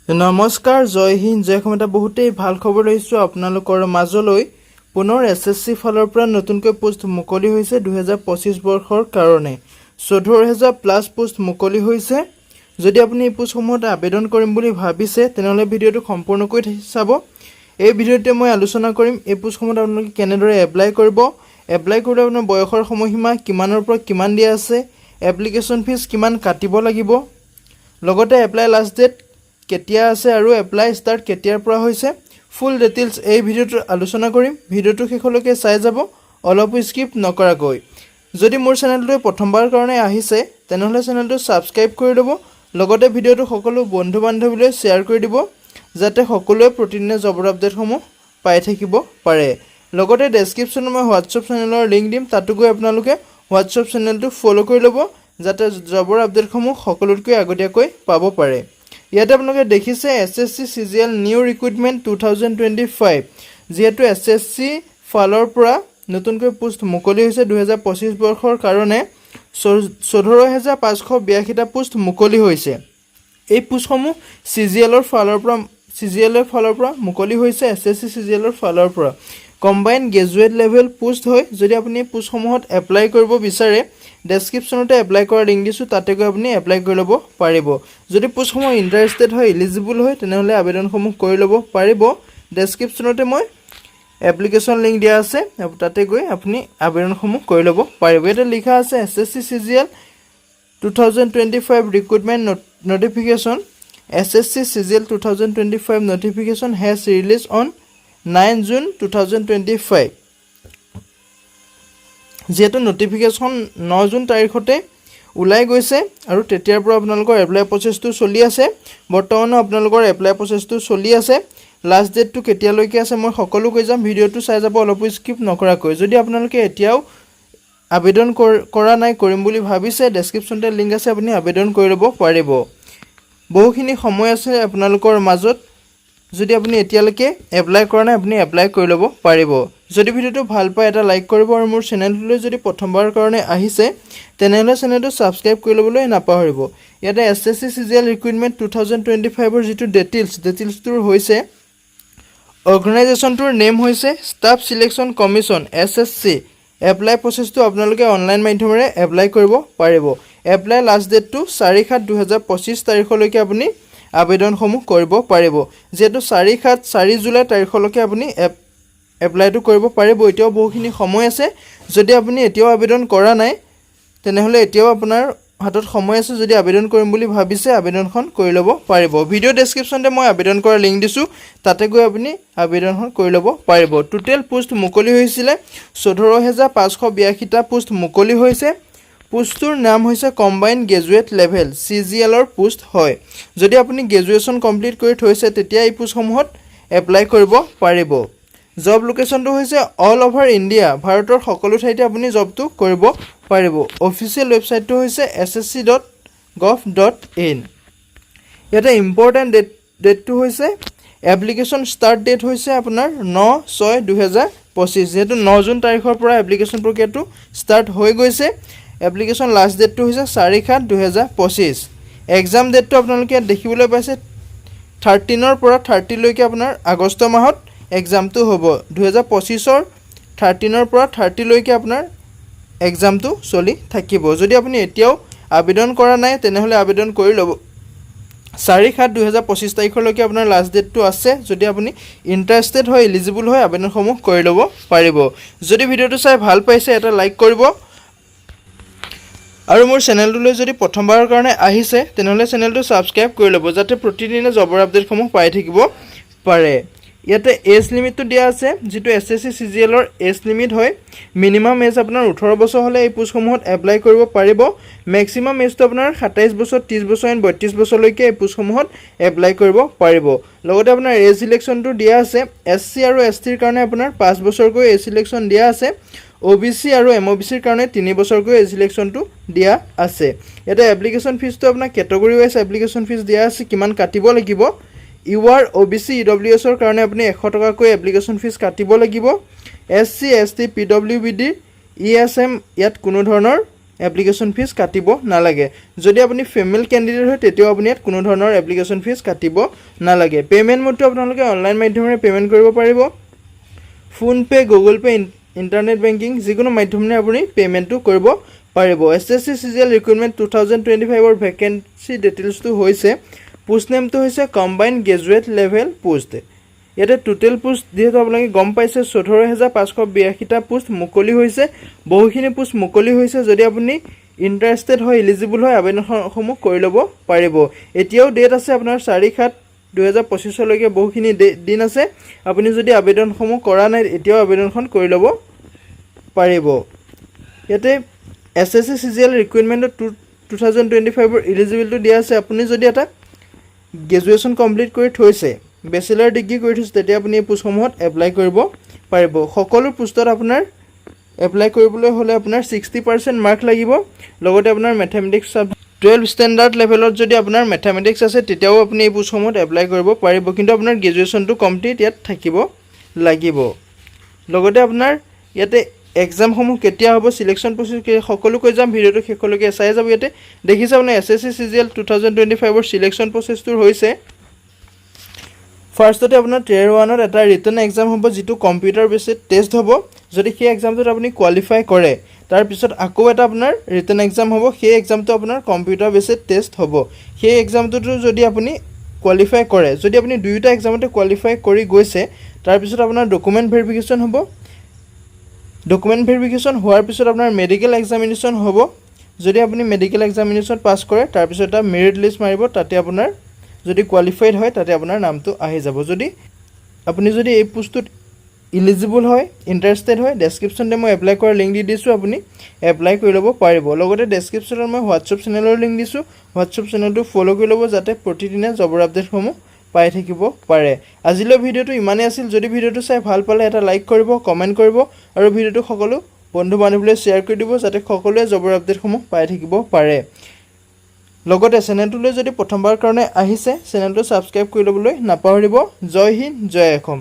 নমস্কাৰ, জয় হিন্দ, জয় অসমত বহুতেই ভাল খবৰ লৈছোঁ আপোনালোকৰ মাজলৈ। পুনৰ এছএছচি ফালৰ পৰা নতুনকৈ পোষ্ট মুকলি হৈছে 2025 বৰ্ষৰ কাৰণে 14,000 প্লাছ পোষ্ট মুকলি হৈছে। যদি আপুনি এই পোষ্টসমূহত আবেদন কৰিম বুলি ভাবিছে তেনেহ'লে ভিডিঅ'টো সম্পূৰ্ণকৈ চাব। এই ভিডিঅ'তে মই আলোচনা কৰিম এই পোষ্টসমূহত আপোনালোকে কেনেদৰে এপ্লাই কৰিব, এপ্লাই কৰিলে আপোনাৰ বয়সৰ সময়সীমা কিমানৰ পৰা কিমান দিয়া আছে, এপ্লিকেশ্যন ফিজ কিমান কাটিব লাগিব, লগতে এপ্লাই লাষ্ট ডেট কেতিয়া আছে আৰু এপ্লাই ষ্টাৰ্ট কেতিয়াৰ পৰা হৈছে, ফুল ডিটেইলছ এই ভিডিঅ'টোত আলোচনা কৰিম। ভিডিঅ'টো শেষলৈকে চাই যাব অলপো স্কিপ নকৰাকৈ। যদি মোৰ চেনেলটোৱে প্ৰথমবাৰৰ কাৰণে আহিছে তেনেহ'লে চেনেলটো ছাবস্ক্ৰাইব কৰি ল'ব, লগতে ভিডিঅ'টো সকলো বন্ধু বান্ধৱীলৈ শ্বেয়াৰ কৰি দিব যাতে সকলোৱে প্ৰতিদিনে জবৰ আপডেটসমূহ পাই থাকিব পাৰে। লগতে ডেছক্ৰিপশ্যনত মই হোৱাটছআপ চেনেলৰ লিংক দিম, তাতো গৈ আপোনালোকে হোৱাটছআপ চেনেলটো ফ'ল' কৰি ল'ব যাতে জবৰ আপডেটসমূহ সকলোতকৈ আগতীয়াকৈ পাব পাৰে। ইয়াতে আপোনালোকে দেখিছে এছএছচি চিজিএল নিউ ৰিক্ৰুইটমেণ্ট 2025, যিহেতু এছএছচি ফালৰ পৰা নতুনকৈ পোষ্ট মুকলি হৈছে 2025 বৰ্ষৰ কাৰণে 14,582টা পোষ্ট মুকলি হৈছে। এই পোষ্টসমূহ চিজিএলৰ ফালৰ পৰা মুকলি হৈছে। এছএছচি চিজিএলৰ ফালৰ পৰা কম্বাইন গ্ৰেজুৱেট লেভেল পোষ্ট হয়। যদি আপুনি পোষ্টসমূহত এপ্লাই কৰিব বিচাৰে ডেছক্ৰিপশ্যনতে এপ্লাই কৰা লিংক দিছোঁ, তাতে গৈ আপুনি এপ্লাই কৰি ল'ব পাৰিব। যদি পোষ্টসমূহ ইণ্টাৰেষ্টেড হয়, এলিজিবল হয় তেনেহ'লে আবেদনসমূহ কৰি ল'ব পাৰিব। ডেছক্ৰিপশ্যনতে মই এপ্লিকেশ্যন লিংক দিয়া আছে, তাতে গৈ আপুনি আবেদনসমূহ কৰি ল'ব পাৰিব। ইয়াতে লিখা আছে SSC CGL 2025 recruitment notification. SSC CGL 2025 notification has released on 9 June 2025। যিহেতু নটিফিকেশ্যন 9 জুন তাৰিখতে ওলাই গৈছে আৰু তেতিয়াৰ পৰা আপোনালোকৰ এপ্লাই প্ৰচেছটো চলি আছে। বৰ্তমানো আপোনালোকৰ এপ্লাই প্ৰচেছটো চলি আছে। লাষ্ট ডেটটো কেতিয়ালৈকে আছে মই সকলো কৈ যাম, ভিডিঅ'টো চাই যাব অলপো স্কিপ নকৰাকৈ। যদি আপোনালোকে এতিয়াও আবেদন কৰা নাই, কৰিম বুলি ভাবিছে, ডেছক্ৰিপশ্যনতে লিংক আছে, আপুনি আবেদন কৰি ল'ব পাৰিব। বহুখিনি সময় আছে আপোনালোকৰ মাজত। যদি আপুনি এতিয়ালৈকে এপ্লাই কৰা নাই আপুনি এপ্লাই কৰি ল'ব পাৰিব। যদি ভিডিঅ'টো ভাল পায় এটা লাইক কৰিব আৰু মোৰ চেনেলটোলৈ যদি প্ৰথমবাৰৰ কাৰণে আহিছে তেনেহ'লে চেনেলটো ছাবস্ক্ৰাইব কৰি ল'বলৈ নাপাহৰিব। ইয়াতে এছএছচি চিজিএল ৰিক্ৰুইটমেণ্ট 2025ৰ যিটো ডিটেইলছটোৰ হৈছে, অৰ্গেনাইজেশ্যনটোৰ নেম হৈছে staff selection commission SSC. Apply প্ৰচেছটো আপোনালোকে অনলাইন মাধ্যমেৰে এপ্লাই কৰিব পাৰিব। এপ্লাই লাষ্ট ডেটটো 4/7/2025 তাৰিখলৈকে আপুনি আবেদনসমূহ কৰিব পাৰিব। যিহেতু 4 জুলাই তাৰিখলৈকে আপুনি এপ্লাইটো কৰিব পাৰিব। এতিয়াও বহুখিনি সময় আছে। যদি আপুনি এতিয়াও আবেদন কৰা নাই তেনেহ'লে এতিয়াও আপোনাৰ হাতত সময় আছে। যদি আবেদন কৰিম বুলি ভাবিছে আবেদনখন কৰি ল'ব পাৰিব। ভিডিঅ' ডেছক্ৰিপশ্যনতে মই আবেদন কৰাৰ লিংক দিছোঁ, তাতে গৈ আপুনি আবেদনখন কৰি ল'ব পাৰিব। টোটেল পোষ্ট মুকলি হৈছিলে 14,582টা পোষ্ট মুকলি হৈছে। পোষ্টটোৰ নাম হৈছে কম্বাইন গ্ৰেজুৱেট লেভেল চিজিএলৰ পোষ্ট হয়। যদি আপুনি গ্ৰেজুৱেশ্যন কমপ্লিট কৰি থৈছে তেতিয়া এই পোষ্টসমূহত এপ্লাই কৰিব পাৰিব। জব লোকেশ্যনটো হৈছে অল অভাৰ ইণ্ডিয়া, ভাৰতৰ সকলো ঠাইতে আপুনি জবটো কৰিব পাৰিব। অফিচিয়েল ৱেবছাইটটো হৈছে ssc.gov.in। ইয়াতে ইম্পৰ্টেণ্ট ডেটটো হৈছে এপ্লিকেশ্যন ষ্টাৰ্ট ডেট হৈছে আপোনাৰ 9/6/2025। যিহেতু 9 জুন তাৰিখৰ পৰা এপ্লিকেশ্যন প্ৰক্ৰিয়াটো ষ্টাৰ্ট হৈ গৈছে। এপ্লিকেশ্যন লাষ্ট ডেটটো হৈছে 4/7/2025। এক্সাম ডেটটো আপোনালোকে ইয়াত দেখিবলৈ পাইছে 13ৰ পৰা 30লৈকে আপোনাৰ আগষ্ট মাহত এক্সামটো হ'ব। 2025ৰ 13ৰ পৰা 30লৈকে আপোনাৰ এক্সামটো চলি থাকিব। যদি আপুনি এতিয়াও আবেদন কৰা নাই তেনেহ'লে আবেদন কৰি ল'ব। 4/7/2025 তাৰিখলৈকে আপোনাৰ লাষ্ট ডেটটো আছে। যদি আপুনি ইণ্টাৰেষ্টেড হয়, এলিজিবল হয়, আবেদনসমূহ কৰি ল'ব পাৰিব। যদি ভিডিঅ'টো চাই ভাল পাইছে এটা লাইক কৰিব আৰু মোৰ চেনেলটোলৈ যদি প্ৰথমবাৰৰ কাৰণে আহিছে তেনেহ'লে চেনেলটো ছাবস্ক্ৰাইব কৰি ল'ব যাতে প্ৰতিদিনে জবৰ আপডেটসমূহ পাই থাকিব পাৰে। ইয়াতে এজ লিমিটটো দিয়া আছে, যিটো এছএছচি চিজিএলৰ এজ লিমিট হয়। মিনিমাম এজ আপোনাৰ 18 বছৰ হ'লে এই পোষ্টসমূহত এপ্লাই কৰিব পাৰিব। মেক্সিমাম এজটো আপোনাৰ 27 বছৰ, 30 বছৰ, 32 বছৰলৈকে এই পোষ্টসমূহত এপ্লাই কৰিব পাৰিব। লগতে আপোনাৰ এজ চিলেকশ্যনটো দিয়া আছে। SC আৰু STৰ কাৰণে আপোনাৰ 5 বছৰকৈ এজ চিলেকশ্যন দিয়া আছে। OBC আৰু MOBCৰ কাৰণে 3 বছৰকৈ এজ চিলেকশ্যনটো দিয়া আছে। ইয়াতে এপ্লিকেশ্যন ফিজটো আপোনাৰ কেটেগৰী ৱাইজ এপ্লিকেশ্যন ফিজ দিয়া আছে, কিমান কাটিব লাগিব। UR OBC EWSৰ কাৰণে আপুনি 100 টকাকৈ এপ্লিকেশ্যন ফিজ কাটিব লাগিব। SC ST PWBD ESM ইয়াত কোনো ধৰণৰ এপ্লিকেশ্যন ফিজ কাটিব নালাগে যদি আপুনি ফিমেল কেণ্ডিডেট হয় তেতিয়াও আপুনি ইয়াত কোনো ধৰণৰ এপ্লিকেশ্যন ফিজ কাটিব নালাগে পে'মেণ্ট মোডটো আপোনালোকে অনলাইন মাধ্যমেৰে পে'মেণ্ট কৰিব পাৰিব phone pay' Google pay' internet banking যিকোনো মাধ্যমেৰে আপুনি পে'মেণ্টটো কৰিব পাৰিব SSC CGL ৰিক্ৰুটমেণ্ট 2025ৰ ভেকেঞ্চি ডিটেইলছটো হৈছে পোষ্ট নেমটো হৈছে কম্বাইণ্ড গ্ৰেজুৱেট লেভেল পোষ্ট ইয়াতে টোটেল পোষ্ট যিহেতু আপোনালোকে গম পাইছে 14582টা পোষ্ট মুকলি হৈছে বহুখিনি পোষ্ট মুকলি হৈছে যদি আপুনি ইণ্টাৰেষ্টেড হয় এলিজিবল হয় আবেদনসমূহ কৰি ল'ব পাৰিব এতিয়াও ডেট আছে আপোনাৰ 4/7/2025 লৈকে বহুখিনি দিন আছে আপুনি যদি আবেদনসমূহ কৰা নাই এতিয়াও আবেদনখন কৰি ল'ব পাৰিব ইয়াতে SSC CGL ৰিক্ৰুটমেণ্টত 2025ৰ এলিজিবিলিটি দিয়া আছে আপুনি যদি এটা গ্ৰেজুৱেশ্যন কমপ্লিট কৰি থৈছে বেচেলাৰ ডিগ্ৰী কৰি থৈছে তেতিয়া আপুনি এই পোষ্টসমূহত এপ্লাই কৰিব পাৰিব সকলো পোষ্টত আপোনাৰ এপ্লাই কৰিবলৈ হ'লে আপোনাৰ 60% মাৰ্ক লাগিব লগতে আপোনাৰ মেথমেটিক্স 12 ষ্টেণ্ডাৰ্ড লেভেলত যদি আপোনাৰ মেথমেটিক্স আছে তেতিয়াও আপুনি এই পোষ্টসমূহত এপ্লাই কৰিব পাৰিব কিন্তু আপোনাৰ গ্ৰেজুৱেশ্যনটো কমপ্লিট ইয়াত থাকিব লাগিব লগতে আপোনাৰ ইয়াতে এক্সামসমূহ কেতিয়া হ'ব সিলেকশ্যন প্ৰচেছ সকলো কৈ যাম ভিডিঅ'টো শেষলৈকে চাই যাব ইয়াতে দেখিছে আপুনি SSC CGL 2025ৰ সিলেকশ্যন প্ৰচেছটো হৈছে ফাৰ্ষ্টতে আপোনাৰ tier 1ত এটা ৰিটেন এক্সাম হ'ব যেটো কম্পিউটাৰ বেসড টেষ্ট হ'ব যদি সেই এক্সামটোত আপুনি কোৱালিফাই কৰে তাৰ পিছত আকৌ এটা আপোনাৰ ৰিটেন এক্সাম হ'ব সেই এক্সামটো আপোনাৰ কম্পিউটাৰ বেসড টেষ্ট হ'ব সেই এক্সামটো যদি আপুনি কোৱালিফাই কৰে যদি আপুনি দুইটা এক্সামতে কোৱালিফাই কৰি গৈছে তাৰ পিছত আপোনাৰ ডকুমেন্ট ভেৰিফিকেশন হ'ব ডকুমেন্ট ভেৰিফিকেশন হোৱাৰ পিছত আপোনাৰ মেডিকেল এক্সামিনেশন হ'ব যদি আপুনি মেডিকেল এক্সামিনেশন পাস কৰে তাৰ পিছত এটা মেৰিট লিষ্ট মাৰিব তাতে আপোনাৰ যদি কোৱালিফাইড হয় তাতে আপোনাৰ নামটো আহি যাব যদি আপুনি যদি এই পোষ্টত এলিজিবল হয় ইন্টাৰেষ্টেড হয় ডেসক্ৰিপচনতে মই এপ্লাই কৰাৰ লিংক দি দিছো আপুনি এপ্লাই কৰি ল'ব পাৰিব লগতে ডেসক্ৰিপচনত মই WhatsApp চেনেলৰ লিংক দিছো WhatsApp চেনেলটো ফলো কৰি ল'ব যাতে প্ৰতিদিনে জবৰ আপডেটসমূহ পাই থাকিব পাৰে আজিলৈ ভিডিঅ'টো ইমানেই আছিল যদি ভিডিঅ'টো চাই ভাল পালে এটা লাইক কৰিব কমেন্ট কৰিব আৰু ভিডিঅ'টো সকলো বন্ধু বান্ধৱীলৈ শ্বেয়াৰ কৰি দিব যাতে সকলোৱে জবৰ আপডেটসমূহ পাই থাকিব পাৰে লগতে চেনেলটোলৈ যদি প্ৰথমবাৰ কাৰণে আহিছে চেনেলটো সাবস্ক্ৰাইব কৰি ল'বলৈ নাপাহৰিব জয় হিন্দ জয় অসম